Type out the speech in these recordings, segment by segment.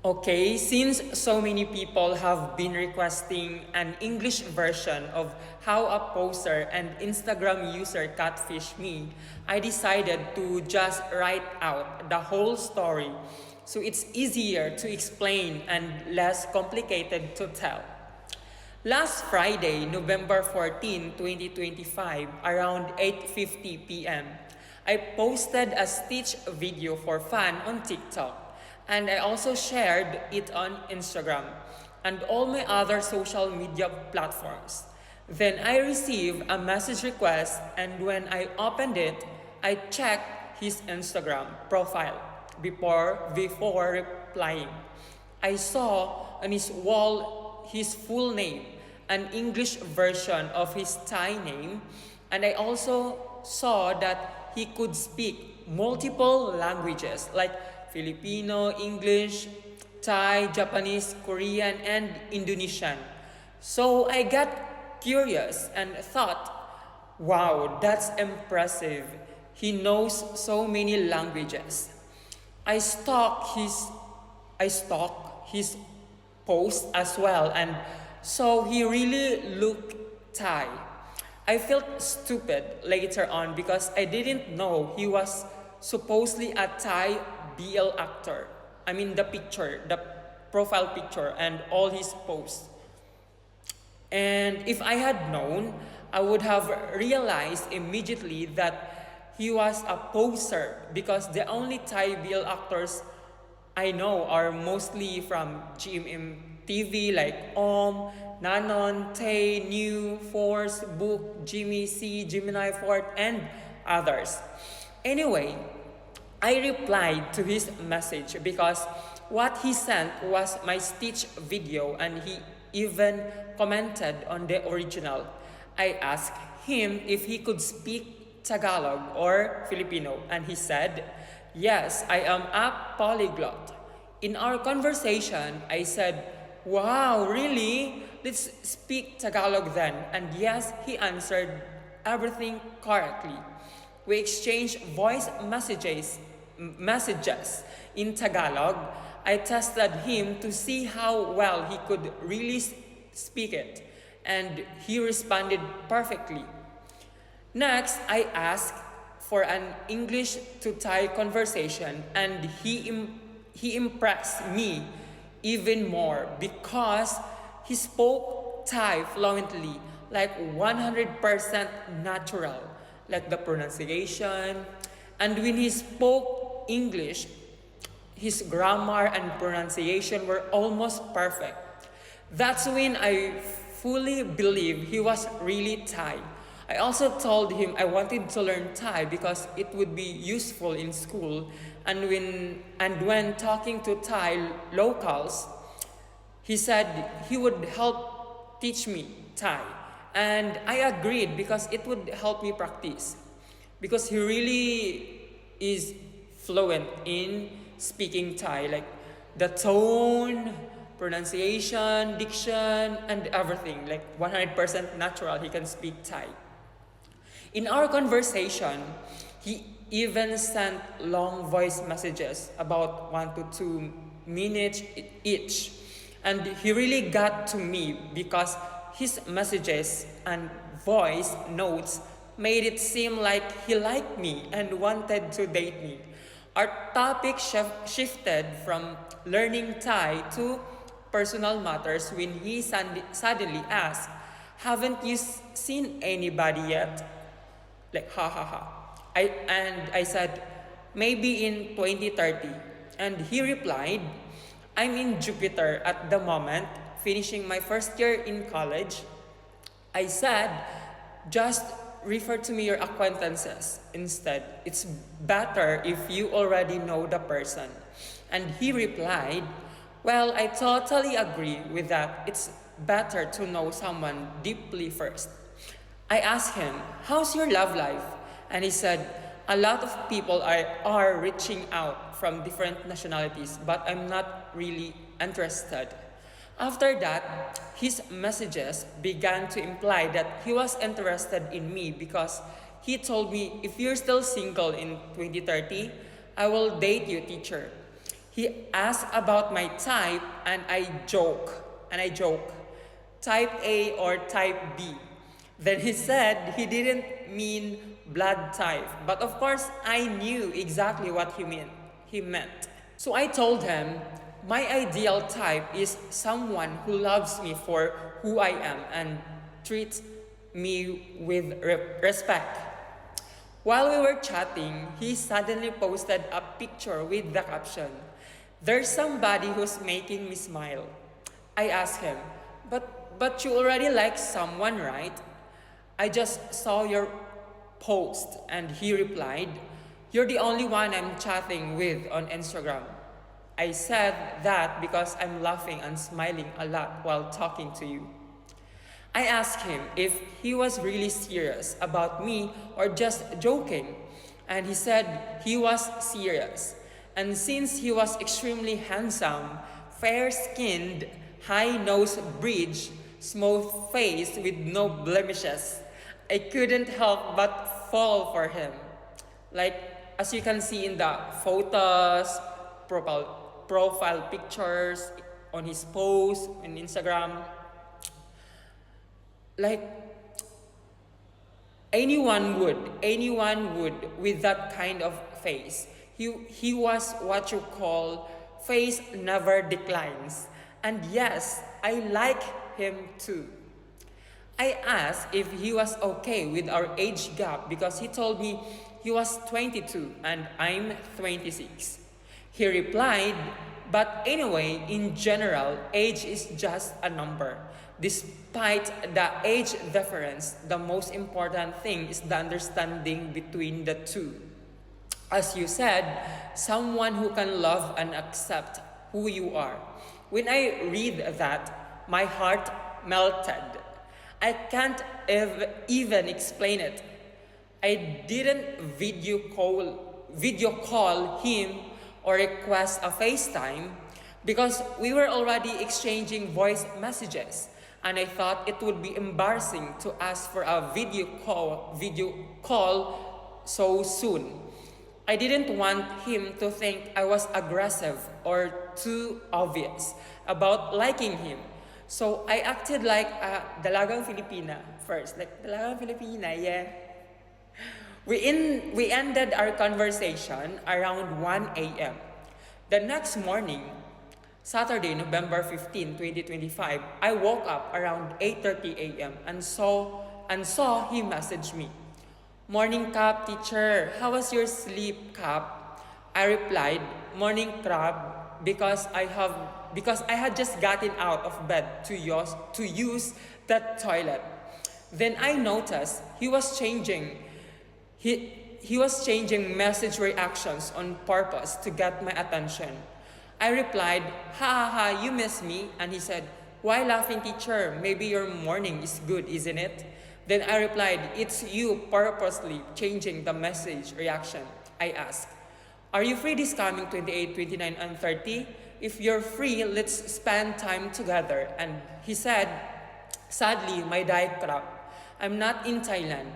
Okay, since so many people have been requesting an English version of how a poster and Instagram user catfish me, I decided to just write out the whole story so it's easier to explain and less complicated to tell. Last Friday, November 14, 2025, around 8:50 p.m., I posted a Stitch video for fun on TikTok, and I also shared it on Instagram and all my other social media platforms. Then I received a message request, and when I opened it, I checked his Instagram profile before replying. I saw on his wall his full name, an English version of his Thai name, and I also saw that he could speak multiple languages like Filipino, English, Thai, Japanese, Korean, and Indonesian. So I got curious and thought, wow, that's impressive. He knows so many languages. I stalked his I stalked his post as well, and so he really looked Thai. I felt stupid later on because I didn't know he was supposedly a Thai BL actor. I mean the profile picture and all his posts. And if I had known, I would have realized immediately that he was a poser because the only Thai BL actors I know are mostly from GMM TV like Nanon, Tay, New, Force, Book, Jimmy C, Gemini Fort, and others. Anyway, I replied to his message because what he sent was my Stitch video and he even commented on the original. I asked him if he could speak Tagalog or Filipino, and he said, "Yes, I am a polyglot." In our conversation, I said, "Wow, really? Let's speak Tagalog then." And yes, he answered everything correctly. We exchanged voice messages in Tagalog. I tested him to see how well he could really speak it, and he responded perfectly. Next, I asked for an English to Thai conversation, and he impressed me even more because he spoke Thai fluently, like 100% natural, like the pronunciation. And when he spoke English, his grammar and pronunciation were almost perfect. That's when I fully believed he was really Thai. I also told him I wanted to learn Thai because it would be useful in school, and when talking to Thai locals, he said he would help teach me Thai. And I agreed because it would help me practice. Because he really is fluent in speaking Thai, like the tone, pronunciation, diction, and everything, like 100% natural, he can speak Thai. In our conversation, he even sent long voice messages about 1 to 2 minutes each. And he really got to me because his messages and voice notes made it seem like he liked me and wanted to date me. Our topic shifted from learning Thai to personal matters when he suddenly asked, "Haven't you seen anybody yet?" Like, ha ha ha. I said, "Maybe in 2030." And he replied, "I'm in Jupiter at the moment, finishing my first year in college." I said, "Just refer to me your acquaintances instead. It's better if you already know the person." And he replied, "Well, I totally agree with that. It's better to know someone deeply first." I asked him, "How's your love life?" And he said, "A lot of people are reaching out from different nationalities, but I'm not really interested." After that, his messages began to imply that he was interested in me because he told me, "If you're still single in 2030, I will date you, teacher." He asked about my type and I joke, type A or type B. Then he said he didn't mean blood type, but of course I knew exactly what he meant. So I told him my ideal type is someone who loves me for who I am and treats me with respect. While we were chatting, he suddenly posted a picture with the caption, "There's somebody who's making me smile." I asked him, but you already like someone, right? I just saw your post, and he replied, "You're the only one I'm chatting with on Instagram." I said that because I'm laughing and smiling a lot while talking to you. I asked him if he was really serious about me or just joking, and he said he was serious. And since he was extremely handsome, fair-skinned, high-nose bridge, smooth-faced with no blemishes, I couldn't help but fall for him. Like, as you can see in the photos, profile pictures, on his posts on Instagram, like anyone would with that kind of face. He was what you call face never declines. And yes, I like him too. I asked if he was okay with our age gap because he told me he was 22 and I'm 26. He replied, "But anyway, in general, age is just a number. Despite the age difference, the most important thing is the understanding between the two. As you said, someone who can love and accept who you are." When I read that, my heart melted. I can't even explain it. I didn't video call him or request a FaceTime because we were already exchanging voice messages, and I thought it would be embarrassing to ask for a video call so soon. I didn't want him to think I was aggressive or too obvious about liking him. So I acted like a dalagang Filipina first. Like, dalagang Filipina, yeah. We ended our conversation around 1 a.m. The next morning, Saturday, November 15, 2025, I woke up around 8:30 a.m. and saw he messaged me. "Morning, Cap, teacher. How was your sleep, Cap?" I replied, "Morning, Crab," because I had just gotten out of bed to use that toilet. Then I noticed he was changing message reactions on purpose to get my attention. I replied, "Ha ha ha, you miss me?" And he said, "Why laughing, teacher? Maybe your morning is good, isn't it?" Then I replied, "It's you purposely changing the message reaction." I asked, "Are you free this coming 28, 29, and 30? If you're free, let's spend time together." And he said, "Sadly, my diet crap. I'm not in Thailand."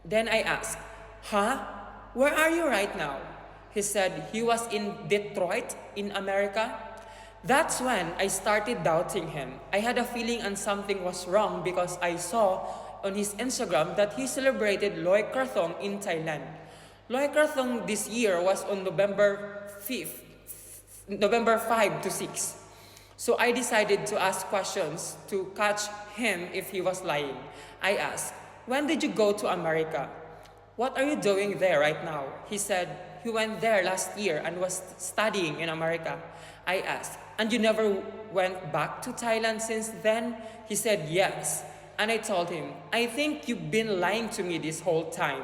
Then I asked, "Huh? Where are you right now?" He said he was in Detroit, in America. That's when I started doubting him. I had a feeling and something was wrong because I saw on his Instagram that he celebrated Loy Krathong in Thailand. Loy Krathong this year was on November 5 to 6. So I decided to ask questions to catch him if he was lying. I asked, "When did you go to America? What are you doing there right now?" He said he went there last year and was studying in America. I asked, "And you never went back to Thailand since then?" He said yes. And I told him, "I think you've been lying to me this whole time.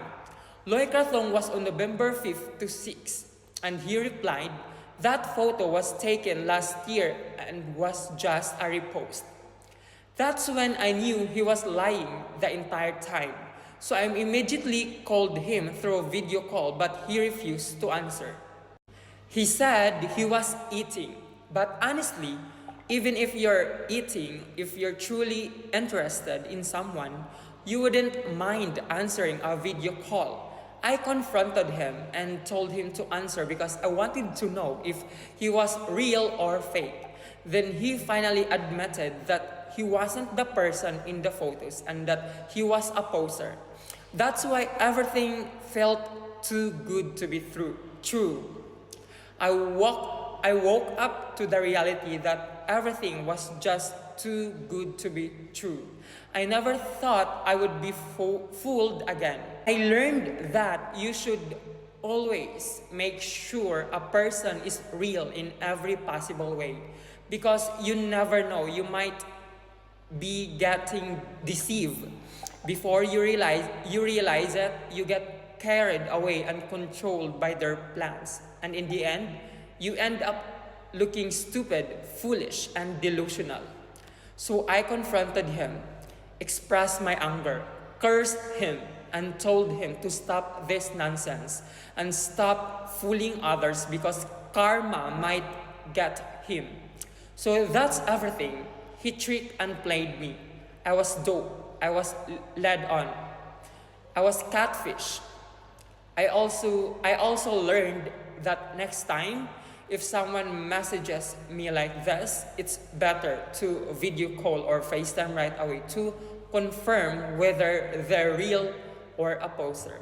Loy Krathong was on November 5th to 6th. And he replied, "That photo was taken last year and was just a repost." That's when I knew he was lying the entire time. So I immediately called him through a video call, but he refused to answer. He said he was eating, but honestly, even if you're eating, if you're truly interested in someone, you wouldn't mind answering a video call. I confronted him and told him to answer because I wanted to know if he was real or fake. Then he finally admitted that he wasn't the person in the photos and that he was a poser. That's why everything felt too good to be true. I woke up to the reality that everything was just too good to be true. I never thought I would be fooled again. I learned that you should always make sure a person is real in every possible way because you never know, you might be getting deceived. Before you realize it, you get carried away and controlled by their plans. And in the end, you end up looking stupid, foolish, and delusional. So I confronted him, expressed my anger, cursed him, and told him to stop this nonsense and stop fooling others because karma might get him. So that's everything. He tricked and played me. I was dope. I was led on. I was catfish. I also learned that next time, if someone messages me like this, it's better to video call or FaceTime right away to confirm whether they're real or a poser.